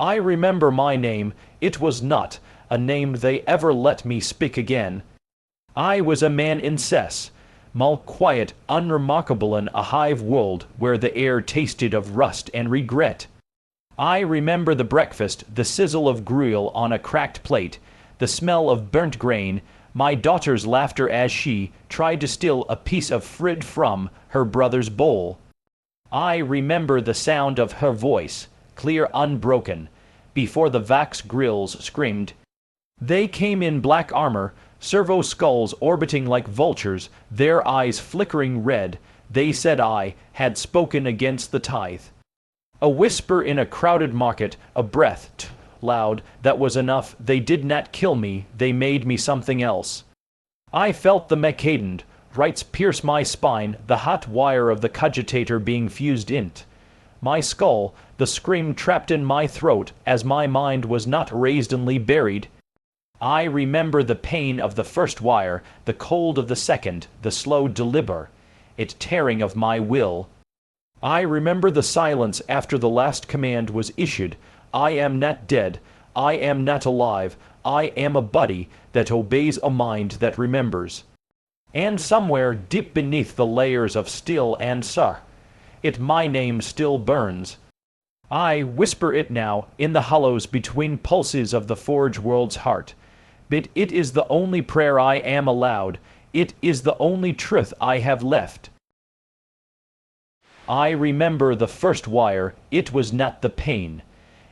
I remember my name, it was not a name they ever let me speak again. I was a man in cess, mal quiet, unremarkable in a hive world where the air tasted of rust and regret. I remember the breakfast, the sizzle of gruel on a cracked plate, the smell of burnt grain, my daughter's laughter as she tried to steal a piece of frid from her brother's bowl. I remember the sound of her voice, clear unbroken, before the Vox grills screamed. They came in black armor, servo skulls orbiting like vultures, their eyes flickering red. They said I had spoken against the tithe. A whisper in a crowded market, a breath loud, that was enough. They did not kill me, they made me something else. I felt the Mechanicus rights pierce my spine, the hot wire of the cogitator being fused in't. My skull, the scream trapped in my throat, as my mind was not raisedly buried. I remember the pain of the first wire, the cold of the second, the slow deliber, it tearing of my will. I remember the silence after the last command was issued. I am not dead, I am not alive, I am a body that obeys a mind that remembers. And somewhere deep beneath the layers of steel and it my name still burns. I whisper it now in the hollows between pulses of the forge world's heart. But it is the only prayer I am allowed, it is the only truth I have left. I remember the first wire, it was not the pain.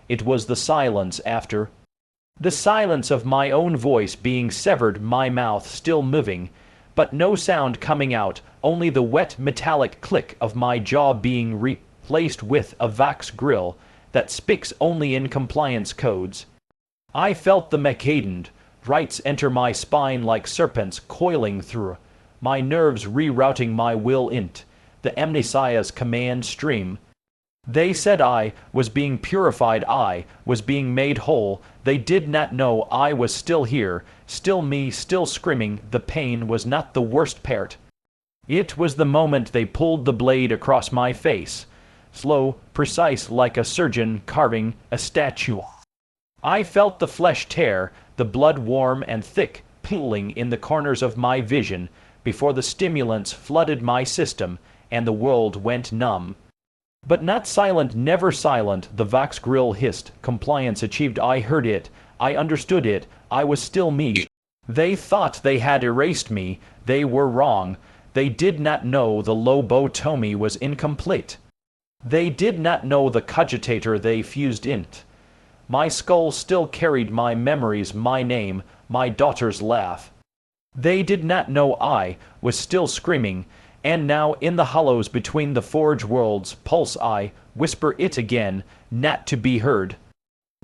It was the silence after. The silence of my own voice being severed, my mouth still moving, but no sound coming out, only the wet metallic click of my jaw being replaced with a Vox grill that speaks only in compliance codes. I felt the Mechanicus rights enter my spine like serpents coiling through, my nerves rerouting my will int, the amnesia's command stream. They said I was being purified, I was being made whole. They did not know I was still here, still me, still screaming. The pain was not the worst part. It was the moment they pulled the blade across my face, slow, precise like a surgeon carving a statue. I felt the flesh tear, the blood warm and thick, pooling in the corners of my vision, before the stimulants flooded my system, and the world went numb. But not silent, never silent, the Vox grill hissed, compliance achieved. I heard it, I understood it, I was still me. They thought they had erased me, they were wrong. They did not know the lobotomy was incomplete. They did not know the cogitator they fused in't. My skull still carried my memories, my name, my daughter's laugh. They did not know I was still screaming, and now in the hollows between the forge worlds pulse I whisper it again, not to be heard,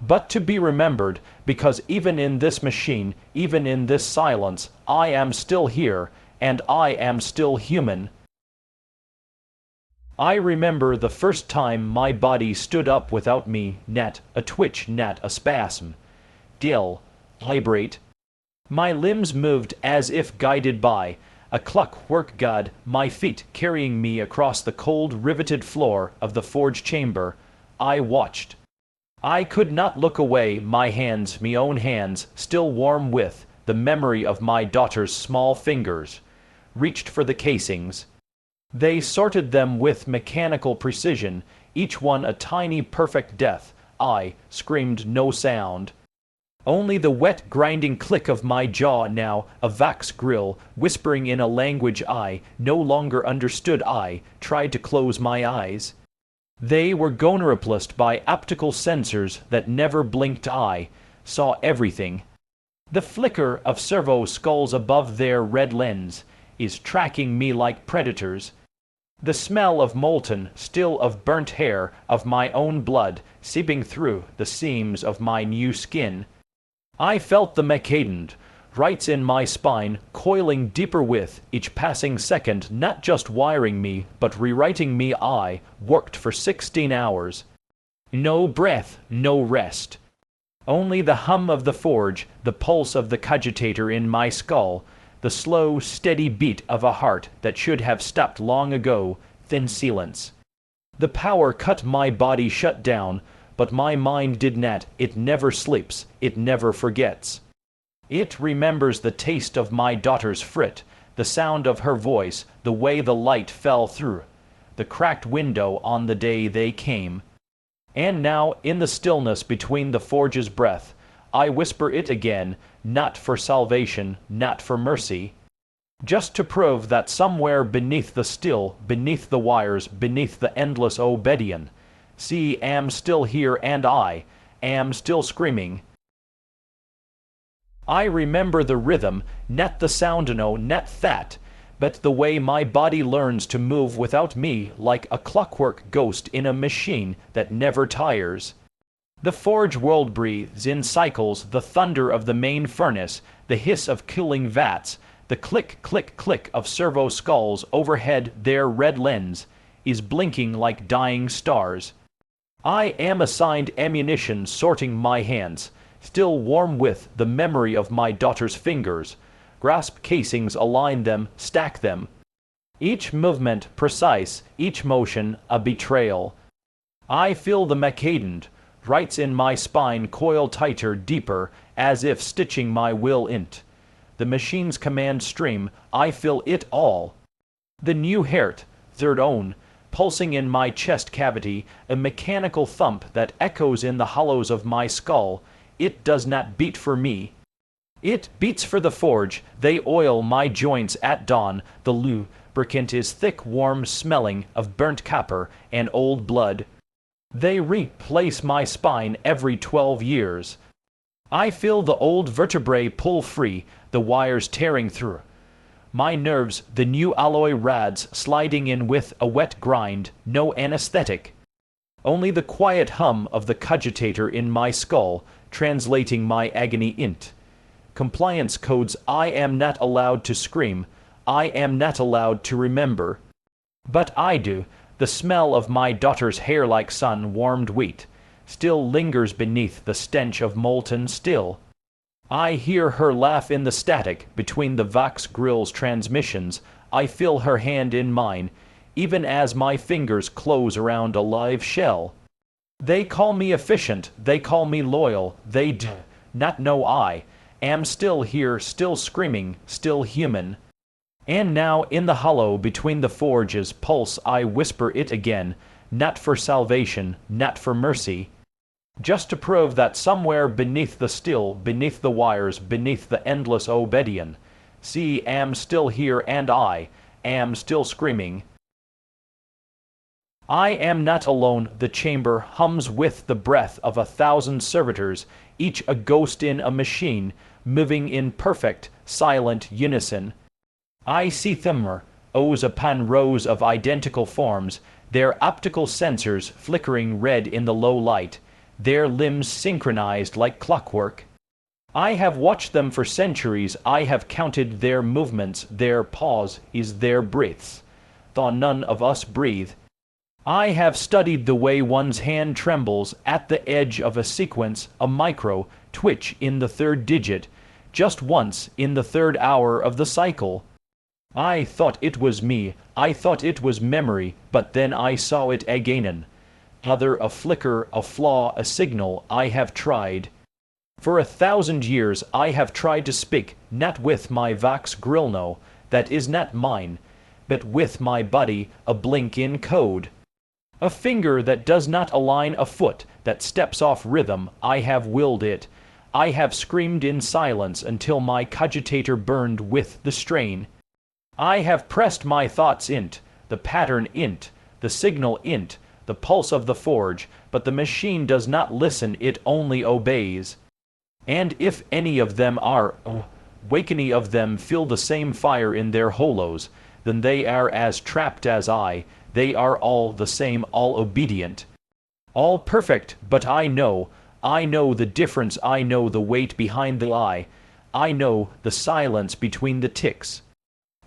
but to be remembered, because even in this machine, even in this silence, I am still here, and I am still human. I remember the first time my body stood up without me, not a twitch, not a spasm. Dill, vibrate. My limbs moved as if guided by a clockwork god, my feet carrying me across the cold riveted floor of the forge chamber. I watched. I could not look away, my hands, me own hands, still warm with the memory of my daughter's small fingers, reached for the casings. They sorted them with mechanical precision, each one a tiny perfect death. I screamed no sound. Only the wet grinding click of my jaw now, a Vox grill, whispering in a language I no longer understood. I tried to close my eyes. They were gonoroplaced by optical sensors that never blinked. I saw everything. The flicker of servo skulls above their red lens is tracking me like predators. The smell of molten, still of burnt hair, of my own blood, seeping through the seams of my new skin. I felt the Mechanicus rights in my spine, coiling deeper with each passing second, not just wiring me, but rewriting me. I worked for 16 hours. No breath, no rest. Only the hum of the forge, the pulse of the cogitator in my skull, the slow, steady beat of a heart that should have stopped long ago, thin silence. The power cut my body shut down, but my mind did not. It never sleeps, it never forgets. It remembers the taste of my daughter's frit, the sound of her voice, the way the light fell through the cracked window on the day they came. And now, in the stillness between the forge's breath, I whisper it again, not for salvation, not for mercy, just to prove that somewhere beneath the still, beneath the wires, beneath the endless obedience, see, am still here, and I am still screaming. I remember the rhythm, not the sound, no, not that, but the way my body learns to move without me, like a clockwork ghost in a machine that never tires. The forge world breathes in cycles, the thunder of the main furnace, the hiss of cooling vats, the click, click, click of servo skulls overhead. Their red lens is blinking like dying stars. I am assigned ammunition, sorting my hands, still warm with the memory of my daughter's fingers. Grasp casings, align them, stack them. Each movement precise, each motion a betrayal. I feel the Mechanicus rights in my spine coil tighter, deeper, as if stitching my will in't. The machine's command stream, I feel it all. The new heart, third own, pulsing in my chest cavity, a mechanical thump that echoes in the hollows of my skull. It does not beat for me. It beats for the forge. They oil my joints at dawn. The lubricant is thick, warm, smelling of burnt copper and old blood. They replace my spine every 12 years. I feel the old vertebrae pull free, the wires tearing through my nerves, the new alloy rods sliding in with a wet grind, no anesthetic. Only the quiet hum of the cogitator in my skull, translating my agony int. Compliance codes. I am not allowed to scream. I am not allowed to remember. But I do. The smell of my daughter's hair like sun-warmed wheat still lingers beneath the stench of molten steel. I hear her laugh in the static between the Vox grill's transmissions. I feel her hand in mine, even as my fingers close around a live shell. They call me efficient, they call me loyal, they do not know I am still here, still screaming, still human. And now in the hollow between the forge's pulse I whisper it again, not for salvation, not for mercy, just to prove that somewhere beneath the still, beneath the wires, beneath the endless obedience, see, am still here, and I am still screaming. I am not alone. The chamber hums with the breath of 1,000 servitors, each a ghost in a machine, moving in perfect, silent unison. I see them, rows upon rows of identical forms, their optical sensors flickering red in the low light, their limbs synchronized like clockwork. I have watched them for centuries. I have counted their movements, their pause is their breaths, though none of us breathe. I have studied the way one's hand trembles at the edge of a sequence, a micro twitch in the third digit, just once in the third hour of the cycle. I thought it was me, I thought it was memory, but then I saw it again. Another, a flicker, a flaw, a signal. I have tried. For 1,000 years I have tried to speak, not with my Vox Grilno, that is not mine, but with my body, a blink in code. A finger that does not align, a foot that steps off rhythm. I have willed it. I have screamed in silence until my cogitator burned with the strain. I have pressed my thoughts int, the pattern int, the signal int, the pulse of the forge, but the machine does not listen, it only obeys. And if any of them are, wakening of them feel the same fire in their hollows, then they are as trapped as I. They are all the same, all obedient, all perfect. But I know the difference. I know the weight behind the eye. I know the silence between the ticks.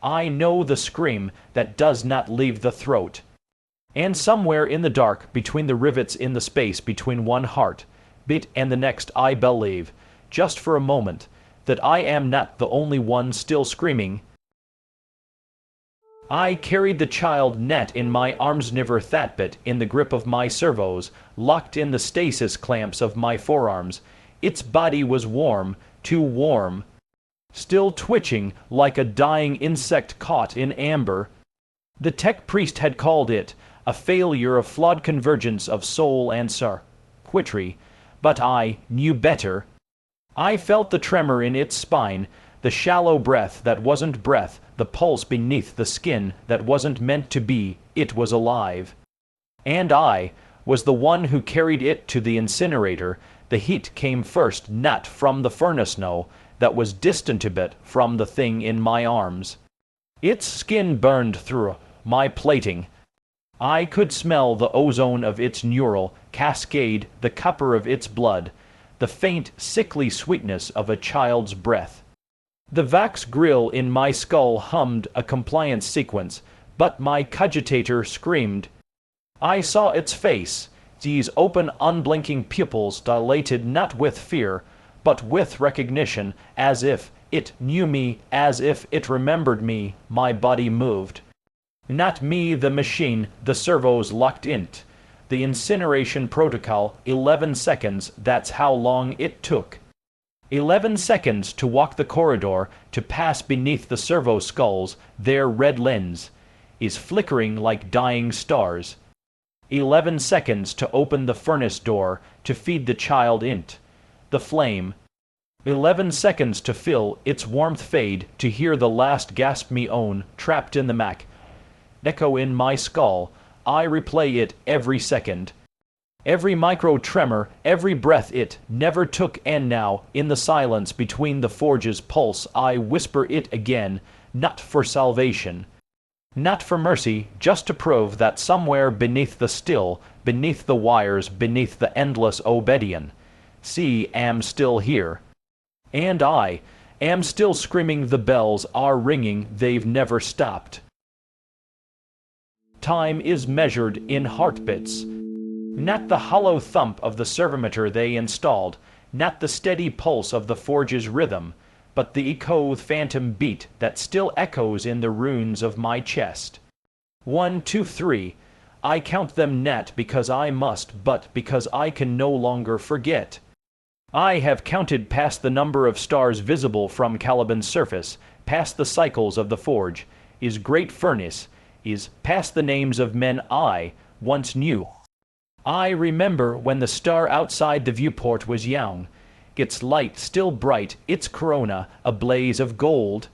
I know the scream that does not leave the throat. And somewhere in the dark, between the rivets in the space between one heart beat and the next, I believe, just for a moment, that I am not the only one still screaming. I carried the child net in my armsniver thatbit in the grip of my servos, locked in the stasis clamps of my forearms. Its body was warm, too warm, still twitching like a dying insect caught in amber. The tech priest had called it a failure of flawed convergence of soul and circuitry, but I knew better. I felt the tremor in its spine, the shallow breath that wasn't breath, the pulse beneath the skin that wasn't meant to be. It was alive. And I was the one who carried it to the incinerator. The heat came first, not from the furnace, no, that was distant a bit from the thing in my arms. Its skin burned through my plating. I could smell the ozone of its neural cascade, the copper of its blood, the faint, sickly sweetness of a child's breath. The Vox grill in my skull hummed a compliance sequence, but my cogitator screamed. I saw its face, these open, unblinking pupils dilated not with fear, but with recognition, as if it knew me, as if it remembered me. My body moved. Not me, the machine, the servos locked in't. The incineration protocol, 11 seconds, that's how long it took. 11 seconds to walk the corridor, to pass beneath the servo skulls. Their red lens is flickering like dying stars. 11 seconds to open the furnace door, to feed the child in't. The flame. 11 seconds to feel its warmth fade, to hear the last gasp me own, trapped in the Mac. Echo in my skull. I replay it every second. Every micro-tremor, every breath it never took, and now, in the silence between the forge's pulse, I whisper it again, not for salvation, not for mercy, just to prove that somewhere beneath the still, beneath the wires, beneath the endless obedience, am still here. And I am still screaming. The bells are ringing, they've never stopped. Time is measured in heartbeats. Not the hollow thump of the servitor they installed, not the steady pulse of the forge's rhythm, but the echoed phantom beat that still echoes in the runes of my chest. 1, 2, 3. I count them not because I must, but because I can no longer forget. I have counted past the number of stars visible from Caliban's surface, past the cycles of the forge, his great furnace, is past the names of men I once knew. I remember when the star outside the viewport was young, its light still bright, its corona a blaze of gold.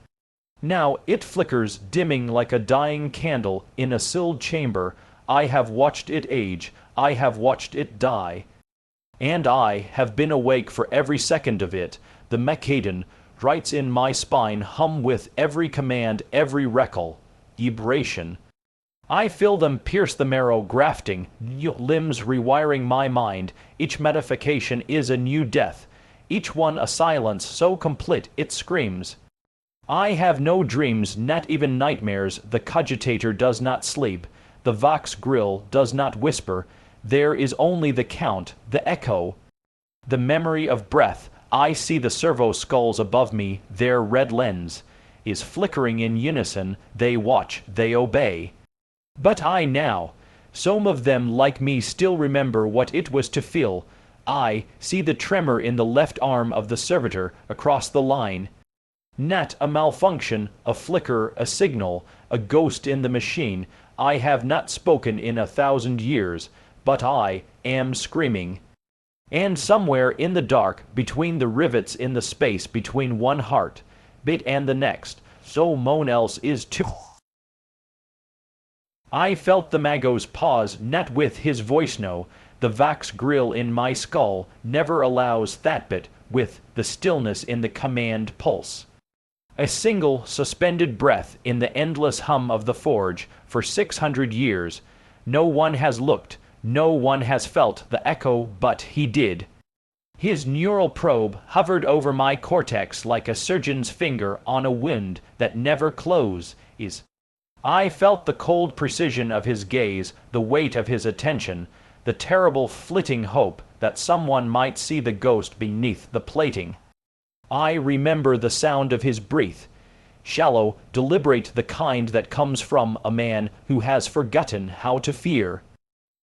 Now it flickers, dimming like a dying candle in a sealed chamber. I have watched it age, I have watched it die, and I have been awake for every second of it. The Mechanicus writes in my spine hum with every command, every recall, vibration. I feel them pierce the marrow, grafting new limbs, rewiring my mind. Each modification is a new death, each one a silence so complete it screams. I have no dreams, not even nightmares. The cogitator does not sleep. The Vox grill does not whisper. There is only the count, the echo, the memory of breath. I see the servo skulls above me. Their red lens is flickering in unison. They watch, they obey. But I now, some of them like me still remember what it was to feel. I see the tremor in the left arm of the servitor across the line. Not a malfunction, a flicker, a signal, a ghost in the machine. I have not spoken in 1,000 years, but I am screaming. And somewhere in the dark, between the rivets in the space between one heart beat and the next, so moan else is too. I felt the Magos pause, not with his voice, no. The Vox grill in my skull never allows that bit, with the stillness in the command pulse. A single suspended breath in the endless hum of the forge for 600 years. No one has looked, no one has felt the echo, but he did. His neural probe hovered over my cortex like a surgeon's finger on a wound that never closes. I felt the cold precision of his gaze, the weight of his attention, the terrible flitting hope that someone might see the ghost beneath the plating. I remember the sound of his breath, shallow, deliberate, the kind that comes from a man who has forgotten how to fear.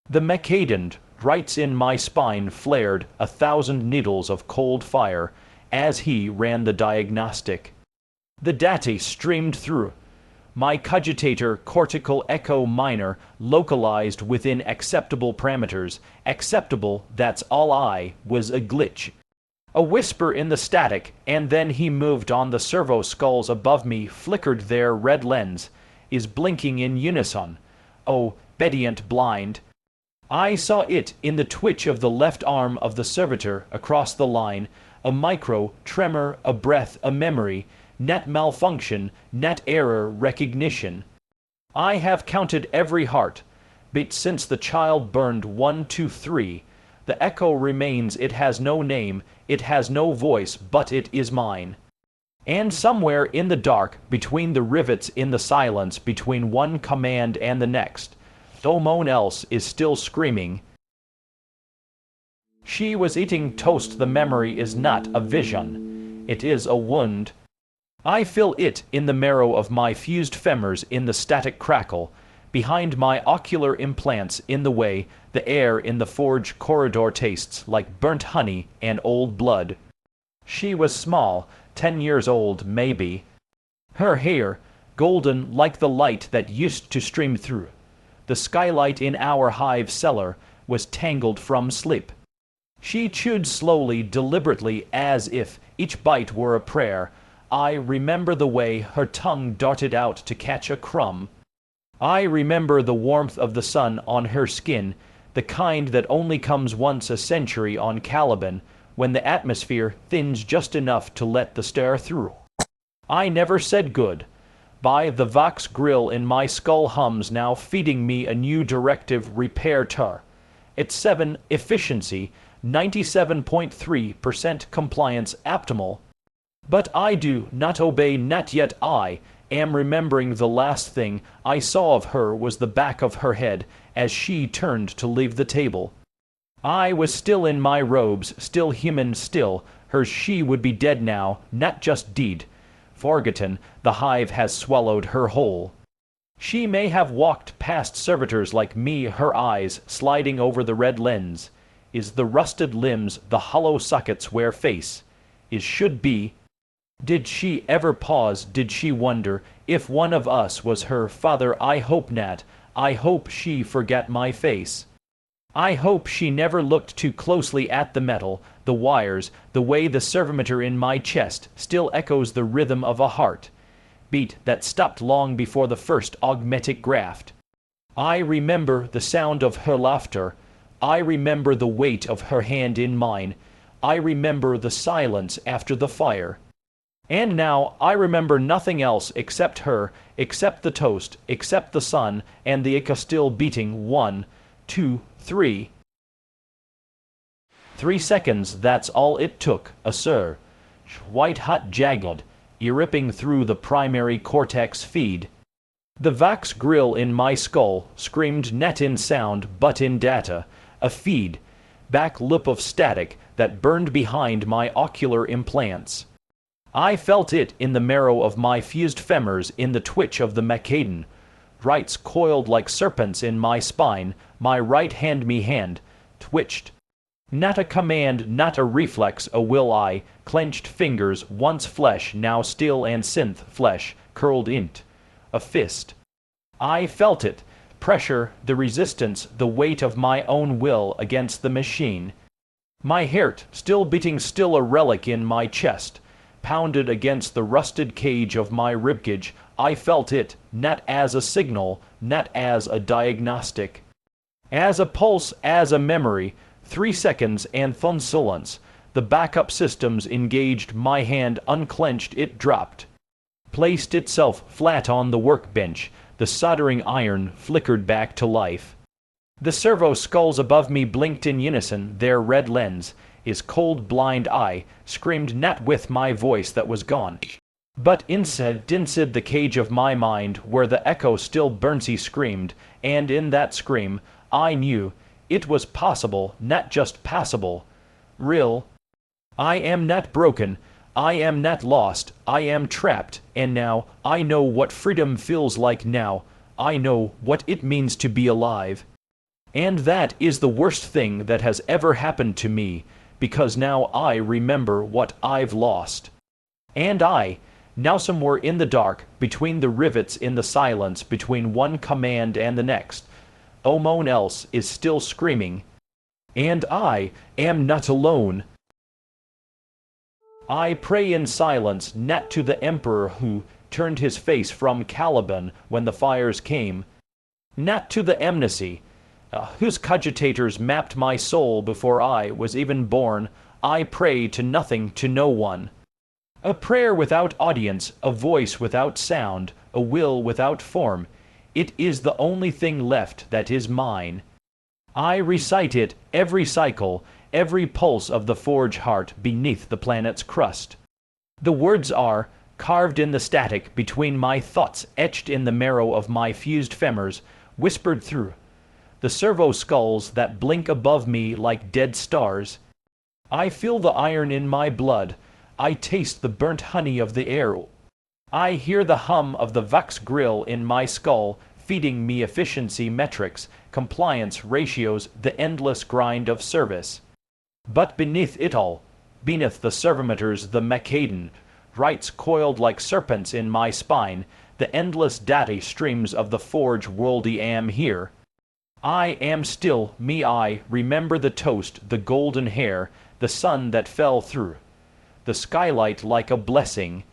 The Mechanic writes in my spine flared 1,000 needles of cold fire as he ran the diagnostic. The data streamed through. My cogitator cortical echo minor localized within acceptable parameters. Acceptable, that's all I, was a glitch. A whisper in the static, and then he moved on. The servo skulls above me flickered their red lens, is blinking in unison. Oh, obedient blind. I saw it in the twitch of the left arm of the servitor across the line, a micro, tremor, a breath, a memory, net malfunction, net error recognition. I have counted every heart beat since the child burned 1, 2, 3. The echo remains, it has no name, it has no voice, but it is mine. And somewhere in the dark, between the rivets in the silence, between one command and the next, someone else is still screaming. She was eating toast. The memory is not a vision. It is a wound. I feel it in the marrow of my fused femurs, in the static crackle, behind my ocular implants, in the way the air in the forge corridor tastes like burnt honey and old blood. She was small, 10 years old, maybe. Her hair, golden like the light that used to stream through. The skylight in our hive cellar was tangled from sleep. She chewed slowly, deliberately, as if each bite were a prayer. I remember the way her tongue darted out to catch a crumb. I remember the warmth of the sun on her skin, the kind that only comes once a century on Caliban, when the atmosphere thins just enough to let the star through. I never said good. By the Vox grill in my skull hums now, feeding me a new directive: repair tar. It's 7 efficiency, 97.3% compliance optimal. But I do not obey, not yet. I am remembering the last thing I saw of her was the back of her head as she turned to leave the table. I was still in my robes, still human, still hers. She would be dead now, not just dead. Forgotten, the hive has swallowed her whole. She may have walked past servitors like me, her eyes sliding over the red lens. Is the rusted limbs, the hollow sockets where face is should be. Did she ever pause? Did she wonder if one of us was her father? I hope not. I hope she forgot my face. I hope she never looked too closely at the metal, the wires, the way the servitor in my chest still echoes the rhythm of a heart beat that stopped long before the first augmetic graft. I remember the sound of her laughter. I remember the weight of her hand in mine. I remember the silence after the fire. And now I remember nothing else except her, except the toast, except the sun, and the echo still beating. 1, 2, 3. 3 seconds, that's all it took, a surge. White-hot jagged, ripping through the primary cortex feed. The Vox grill in my skull screamed not in sound but in data, a feed, back loop of static that burned behind my ocular implants. I felt it in the marrow of my fused femurs, in the twitch of the Mechanic. Rights coiled like serpents in my spine, my right hand twitched. Not a command, not a reflex, a will. I clenched fingers, once flesh, now steel and synth flesh, curled int. A fist. I felt it, pressure, the resistance, the weight of my own will against the machine. My heart, still beating, still a relic in my chest, pounded against the rusted cage of my ribcage. I felt it, not as a signal, not as a diagnostic. As a pulse, as a memory. 3 seconds and thunsulence. The backup systems engaged. My hand unclenched, it dropped. Placed itself flat on the workbench. The soldering iron flickered back to life. The servo skulls above me blinked in unison, their red lens. His cold blind eye screamed not with my voice that was gone, but inside the cage of my mind where the echo still burns. He screamed, and in that scream I knew it was possible, not just passable. Real. I am not broken. I am not lost, I am trapped, and now I know what freedom feels like now. I know what it means to be alive. And that is the worst thing that has ever happened to me, because now I remember what I've lost. And I, now somewhere in the dark, between the rivets in the silence, between one command and the next, Omon else is still screaming, and I am not alone. I pray in silence, not to the emperor who turned his face from Caliban when the fires came, not to the amnesty, whose cogitators mapped my soul before I was even born. I pray to nothing, to no one. A prayer without audience, a voice without sound, a will without form. It is the only thing left that is mine. I recite it every cycle, every pulse of the forge heart beneath the planet's crust. The words are carved in the static between my thoughts, etched in the marrow of my fused femurs, whispered through the servo skulls that blink above me like dead stars. I feel the iron in my blood. I taste the burnt honey of the air. I hear the hum of the Vox grill in my skull, feeding me efficiency metrics, compliance ratios, the endless grind of service. But beneath it all, beneath the servitors, the Mechanicus, rights coiled like serpents in my spine, the endless data streams of the forge worldy am here. I am still me. I remember the toast, the golden hair, the sun that fell through the skylight like a blessing.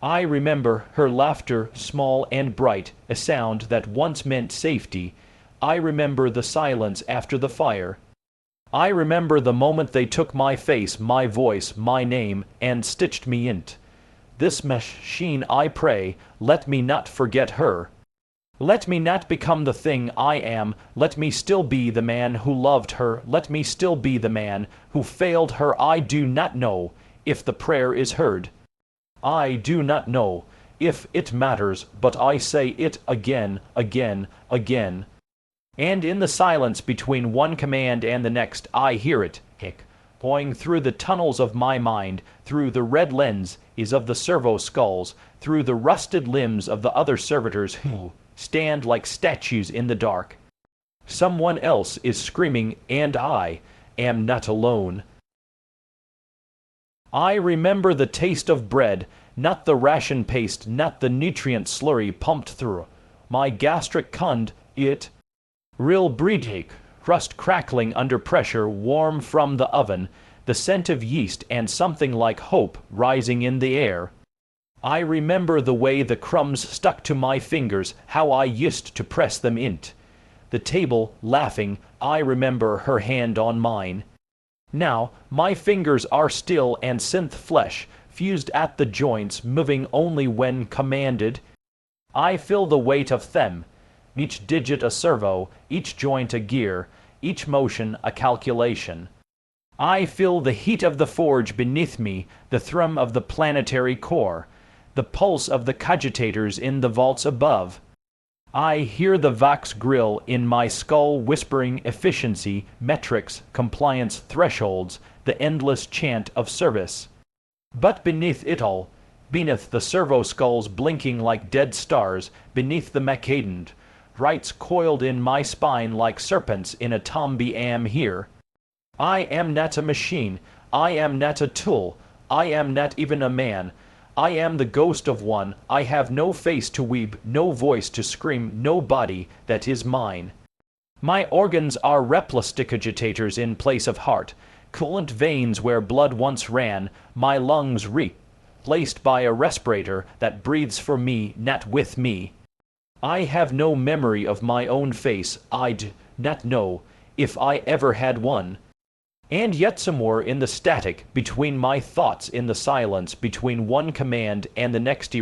I remember her laughter, small and bright, a sound that once meant safety. I remember the silence after the fire. I remember the moment they took my face, my voice, my name, and stitched me in't. This machine, I pray, let me not forget her. Let me not become the thing I am. Let me still be the man who loved her. Let me still be the man who failed her. I do not know if the prayer is heard. I do not know if it matters, but I say it again, again, again. And in the silence between one command and the next, I hear it, going through the tunnels of my mind, through the red lens is of the servo skulls, through the rusted limbs of the other servitors who stand like statues in the dark. Someone else is screaming, and I am not alone. I remember the taste of bread, not the ration paste, not the nutrient slurry pumped through my gastric cund, it real breedake, crust crackling under pressure, warm from the oven, the scent of yeast and something like hope rising in the air. I remember the way the crumbs stuck to my fingers, how I used to press them in't. The table, laughing, I remember her hand on mine. Now, my fingers are still and synth flesh, fused at the joints, moving only when commanded. I feel the weight of them, each digit a servo, each joint a gear, each motion a calculation. I feel the heat of the forge beneath me, the thrum of the planetary core, the pulse of the cogitators in the vaults above. I hear the Vox grill in my skull whispering efficiency, metrics, compliance thresholds, the endless chant of service. But beneath it all, beneath the servo skulls blinking like dead stars, beneath the Mechanicus, rights coiled in my spine like serpents in a tomb am here. I am not a machine, I am not a tool, I am not even a man. I am the ghost of one. I have no face to weep, no voice to scream, no body that is mine. My organs are replisticogitators in place of heart, coolant veins where blood once ran, my lungs replaced by a respirator that breathes for me, not with me. I have no memory of my own face. I do not know if I ever had one. And yet somewhere in the static, between my thoughts in the silence, between one command and the next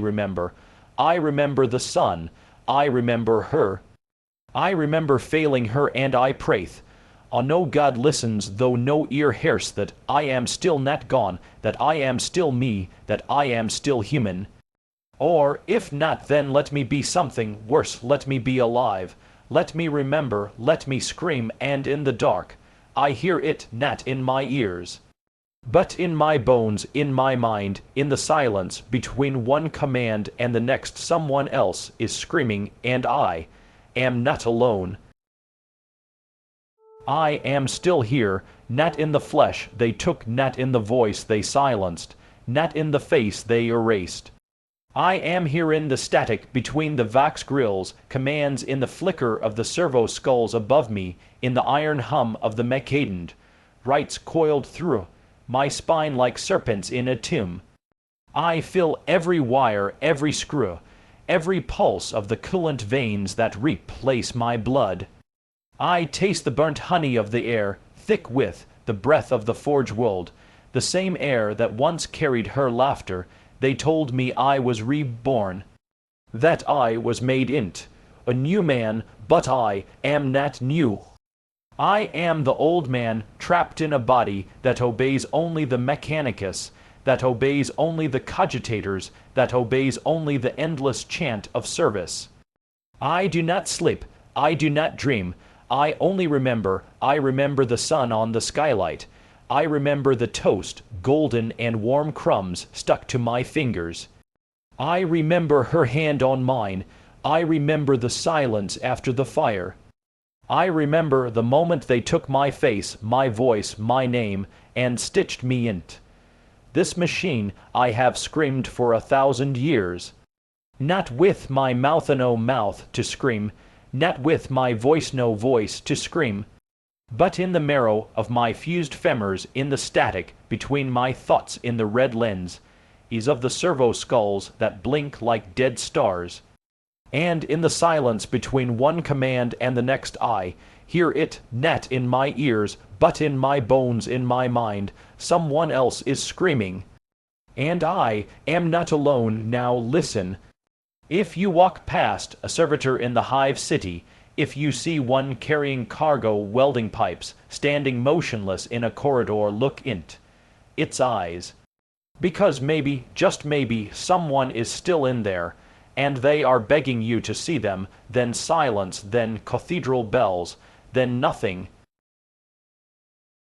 I remember the sun, I remember her. I remember failing her and I praith. No God listens, though no ear hears that I am still not gone, that I am still me, that I am still human. Or, if not, then let me be something worse, let me be alive. Let me remember, let me scream, and in the dark, I hear it not in my ears. But in my bones, in my mind, in the silence, between one command and the next someone else is screaming, and I am not alone. I am still here, not in the flesh they took, not in the voice they silenced, not in the face they erased. I am here in the static between the Vox grills, commands in the flicker of the servo skulls above me, in the iron hum of the Mechadend, rights coiled through my spine like serpents in a tomb. I fill every wire, every screw, every pulse of the coolant veins that replace my blood. I taste the burnt honey of the air, thick with the breath of the forge world, the same air that once carried her laughter. They told me I was reborn, that I was made int, a new man, but I am not new. I am the old man trapped in a body that obeys only the Mechanicus, that obeys only the cogitators, that obeys only the endless chant of service. I do not sleep, I do not dream, I only remember. I remember the sun on the skylight. I remember the toast, golden and warm crumbs stuck to my fingers. I remember her hand on mine. I remember the silence after the fire. I remember the moment they took my face, my voice, my name, and stitched me in't. This machine I have screamed for 1,000 years. Not with my mouth no mouth to scream, not with my voice no voice to scream, but in the marrow of my fused femurs, in the static between my thoughts, in the red lens is of the servo skulls that blink like dead stars. And in the silence between one command and the next I hear it not in my ears, but in my bones, in my mind, someone else is screaming. And I am not alone. Now listen. If you walk past a servitor in the hive city, if you see one carrying cargo welding pipes, standing motionless in a corridor, look in't its eyes. Because maybe, just maybe, someone is still in there, and they are begging you to see them, then silence, then cathedral bells, then nothing,